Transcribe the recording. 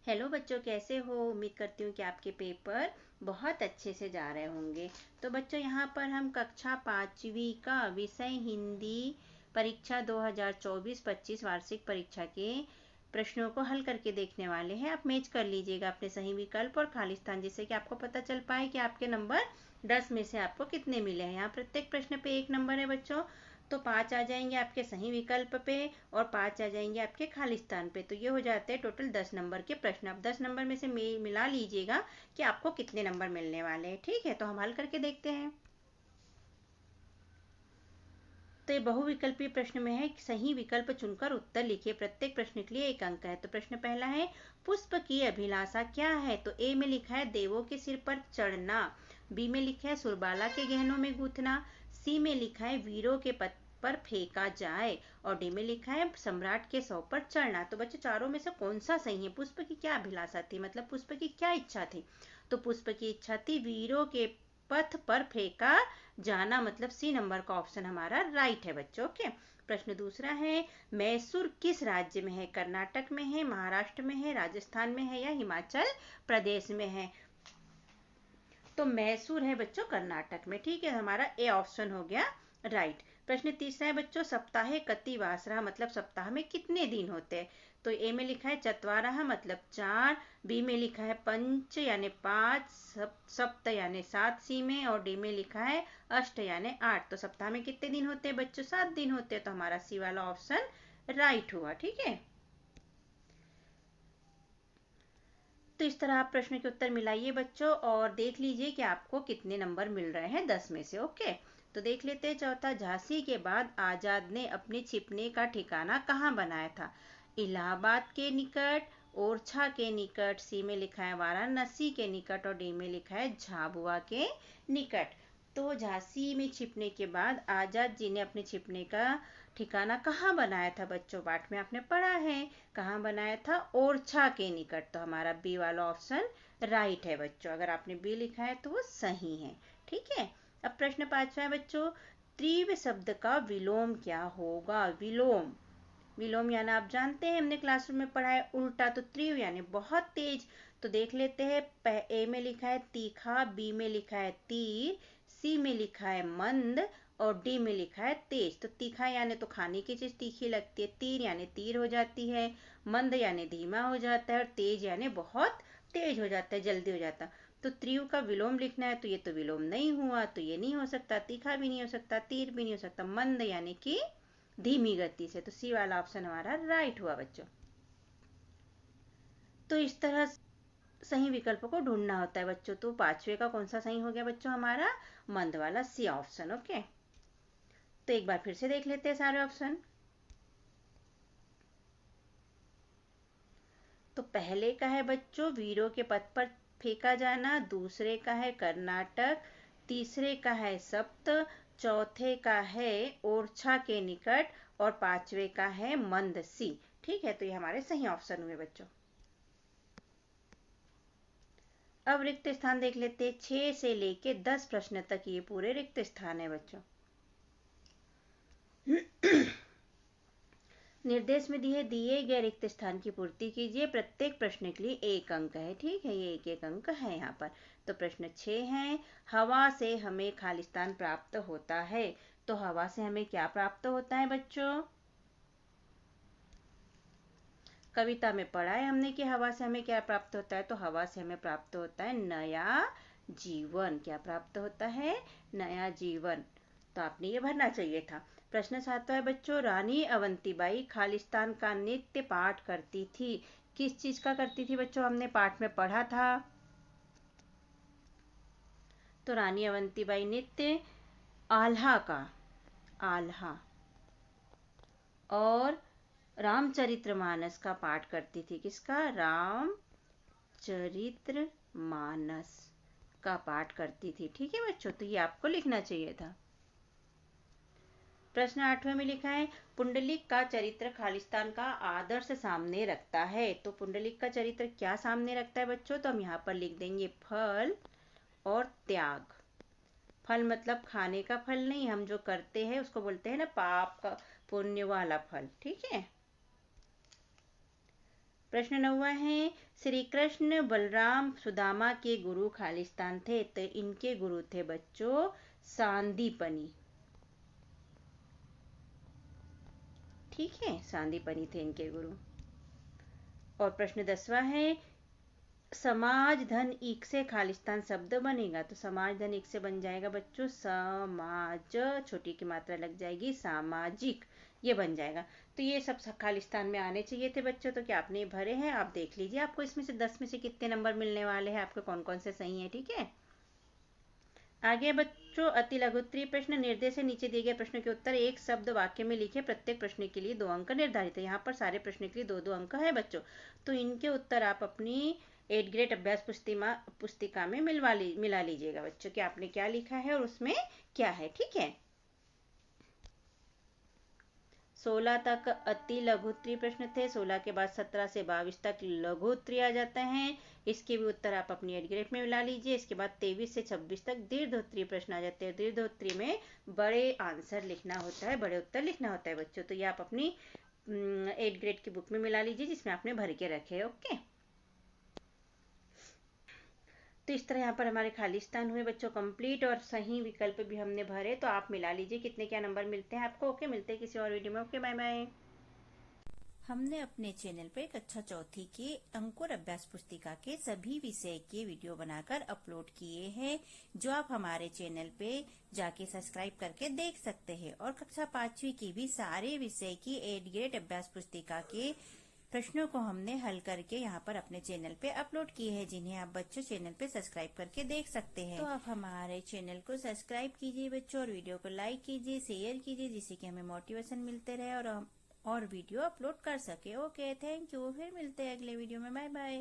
Hello बच्चों, कैसे हो। उम्मीद करती हूँ कि आपके पेपर बहुत अच्छे से जा रहे होंगे। तो बच्चों, यहाँ पर हम कक्षा 5वीं का विषय हिंदी परीक्षा 2024-25 वार्षिक परीक्षा के प्रश्नों को हल करके देखने वाले हैं। आप मैच कर लीजिएगा अपने सही विकल्प और खाली स्थान, जिससे कि आपको पता चल पाए कि आपके नंबर 10 में से आपको कितने मिले हैं। यहाँ प्रत्येक प्रश्न पे 1 नंबर है बच्चों, तो 5 आ जाएंगे आपके सही विकल्प पे और 5 आ जाएंगे आपके खाली स्थान पे। तो ये हो जाते हैं टोटल 10 नंबर के प्रश्न। आप 10 नंबर में से मिला लीजिएगा कि आपको कितने नंबर मिलने वाले हैं। ठीक है, तो हम हल करके देखते हैं। तो ये बहुविकल्पीय प्रश्न में है, सही विकल्प चुनकर उत्तर लिखिए। प्रत्येक प्रश्न के लिए 1 अंक है। तो प्रश्न पहला है, पुष्प की अभिलाषा क्या है। तो ए में लिखा है देवों के सिर पर चढ़ना, बी में लिखा है सुरबाला के गहनों में गूंथना, सी में लिखा है वीरों के पद पर फेंका जाए और डी में लिखा है सम्राट के सौ पर चढ़ना। तो बच्चों, चारों में से कौन सा सही है। पुष्प की क्या अभिलाषा थी, मतलब पुष्प की क्या इच्छा थी। तो पुष्प की इच्छा थी वीरों के पथ पर फेंका जाना, मतलब सी नंबर का ऑप्शन हमारा राइट है बच्चों। ओके। प्रश्न दूसरा है, मैसूर किस राज्य में है। कर्नाटक में है, महाराष्ट्र में है, राजस्थान में है या हिमाचल प्रदेश में है। तो मैसूर है बच्चों कर्नाटक में। ठीक है, हमारा ए ऑप्शन हो गया राइट। प्रश्न तीसरा है बच्चों, सप्ताहे कति वासरा, मतलब सप्ताह में कितने दिन होते हैं। तो ए में लिखा है चतवारह, मतलब 4, बी में लिखा है पंच यानी 5, सप्त यानी 7 सी में, और डी में लिखा है अष्ट यानी 8। तो सप्ताह में कितने दिन होते हैं बच्चों, 7 दिन होते हैं। तो हमारा सी वाला ऑप्शन राइट हुआ। ठीक है, तो इस तरह आप प्रश्न के उत्तर मिलाइए बच्चों और देख लीजिए कि आपको कितने नंबर मिल रहे हैं 10 में से। ओके, तो देख लेते हैं। चौथा, झांसी के बाद आजाद ने अपने छिपने का ठिकाना कहाँ बनाया था। इलाहाबाद के निकट, ओरछा के निकट, सी में लिखा है वाराणसी के निकट और डी में लिखा है झाबुआ के निकट। तो झांसी में छिपने के बाद आजाद जी ने अपने छिपने का ठिकाना कहाँ बनाया था बच्चों, पाठ में आपने पढ़ा है। कहाँ बनाया था, ओरछा के निकट। तो हमारा बी वाला ऑप्शन राइट है बच्चों। अगर आपने बी लिखा है तो वो सही है। ठीक है, अब प्रश्न 5वां है बच्चों, त्रिव शब्द का विलोम क्या होगा। विलोम, विलोम यानी आप जानते हैं, हमने क्लासरूम में पढ़ा है उल्टा। तो त्रिव यानी बहुत तेज। तो देख लेते हैं, ए में लिखा है तीखा, बी में लिखा है तीर, सी में लिखा है मंद और डी में लिखा है तेज। तो तीखा यानी तो खाने की चीज तीखी लगती है, तीर यानी तीर हो जाती है, मंद यानी धीमा हो जाता है और तेज यानी बहुत तेज हो जाता है, जल्दी हो जाता। तो त्रिव का विलोम लिखना है तो ये तो विलोम नहीं हुआ, तो ये नहीं हो सकता, तीखा भी नहीं हो सकता, तीर भी नहीं हो सकता, मंद यानी कि धीमी गति से। तो सी वाला ऑप्शन हमारा राइट हुआ बच्चों। तो इस तरह सही विकल्प को ढूंढना होता है बच्चों। तो 5वें का कौन सा सही हो गया बच्चों, हमारा मंद वाला सी ऑप्शन। ओके, तो एक बार फिर से देख लेते हैं सारे ऑप्शन। तो पहले का है बच्चों वीरों के पद पर फेंका जाना, दूसरे का है कर्नाटक, तीसरे का है सप्त, चौथे का है ओरछा के निकट और 5वें का है मंद सी। ठीक है, तो ये हमारे सही ऑप्शन हुए बच्चों। अब रिक्त स्थान देख लेते हैं। 6 से लेके 10 प्रश्न तक ये पूरे रिक्त स्थान है बच्चों। निर्देश में दिए गए रिक्त स्थान की पूर्ति कीजिए। प्रत्येक प्रश्न के लिए 1 अंक है। ठीक है, ये 1-1 अंक है यहाँ पर। तो प्रश्न 6 है, हवा से हमें खालिस्तान प्राप्त होता है। तो हवा से हमें क्या प्राप्त होता है बच्चों, कविता में पढ़ा है हमने कि हवा से हमें क्या प्राप्त होता है। तो हवा से हमें प्राप्त होता है नया जीवन। क्या प्राप्त होता है, नया जीवन। तो आपने ये भरना चाहिए था। प्रश्न 7वां है बच्चों, रानी अवंतीबाई खालिस्तान का नित्य पाठ करती थी। किस चीज का करती थी बच्चों, हमने पाठ में पढ़ा था। तो रानी अवंतीबाई नित्य आल्हा का, आल्हा और रामचरितमानस का पाठ करती थी। किसका, रामचरितमानस का पाठ करती थी। ठीक है बच्चों, तो ये आपको लिखना चाहिए था। प्रश्न 8वें में लिखा है, पुंडलिक का चरित्र खालिस्तान का आदर्श सामने रखता है। तो पुंडलिक का चरित्र क्या सामने रखता है बच्चों, तो हम यहाँ पर लिख देंगे फल और त्याग। फल मतलब खाने का फल नहीं, हम जो करते हैं उसको बोलते हैं ना पाप का, पुण्य वाला फल। ठीक है, प्रश्न 9वां है, श्री कृष्ण बलराम सुदामा के गुरु खालिस्तान थे, तो इनके गुरु थे बच्चों सांदीपनी। ठीक है, सांदीपनी थे इनके गुरु। और प्रश्न 10वां है, समाज धन ईक से खालिस्तान शब्द बनेगा, तो समाज धन ईक से बन जाएगा बच्चों समाज, छोटी की मात्रा लग जाएगी, सामाजिक, ये बन जाएगा। तो ये सब खालिस्तान में आने चाहिए थे बच्चों, तो क्या आपने भरे हैं? आप देख लीजिए आपको इसमें से 10 में से कितने नंबर मिलने वाले हैं, आपके कौन कौन से सही है। ठीक है, आगे बच्चों अति लघुत्तरीय प्रश्न, निर्देश से नीचे दिए गए प्रश्नों के उत्तर एक शब्द वाक्य में लिखे, प्रत्येक प्रश्न के लिए 2 अंक निर्धारित है। यहाँ पर सारे प्रश्नों के लिए 2-2 अंक है बच्चों, तो इनके उत्तर आप अपनी 8th ग्रेड अभ्यास पुस्तिका में मिला लीजिएगा बच्चों कि आपने क्या लिखा है और उसमें क्या है। ठीक है, 16 तक अति लघुत्तरीय प्रश्न थे, 16 के बाद 17 से 22 तक लघुत्तरीय आ जाते हैं, इसके भी उत्तर आप अपनी 8th ग्रेड में मिला लीजिए। इसके बाद 23 से 26 तक दीर्घोत्तरीय प्रश्न आ जाते हैं, दीर्घोत्तरीय में बड़े आंसर लिखना होता है, बड़े उत्तर लिखना होता है बच्चों, तो ये आप अपनी 8th ग्रेड की बुक में मिला लीजिए जिसमें आपने भर के रखे। ओके, तो इस तरह यहाँ पर हमारे खालिस्तान हुए बच्चों कंप्लीट, और सही विकल्प भी हमने भरे, तो आप मिला लीजिए कितने क्या नंबर मिलते हैं आपको। ओके, मिलते हैं किसी और वीडियो में। Okay, bye bye. हमने अपने चैनल पर कक्षा चौथी के अंकुर अभ्यास पुस्तिका के सभी विषय के वीडियो बनाकर अपलोड किए हैं, जो आप हमारे चैनल पे जाके सब्सक्राइब करके देख सकते हैं। और कक्षा 5वीं की भी सारे विषय की 8th ग्रेड अभ्यास पुस्तिका के प्रश्नों को हमने हल करके यहाँ पर अपने चैनल पे अपलोड किए हैं, जिन्हें आप बच्चों चैनल पे सब्सक्राइब करके देख सकते हैं। तो आप हमारे चैनल को सब्सक्राइब कीजिए बच्चों, और वीडियो को लाइक कीजिए, शेयर कीजिए, जिससे कि हमें मोटिवेशन मिलते रहे और वीडियो अपलोड कर सके। ओके, थैंक यू, फिर मिलते हैं अगले वीडियो में। Bye bye.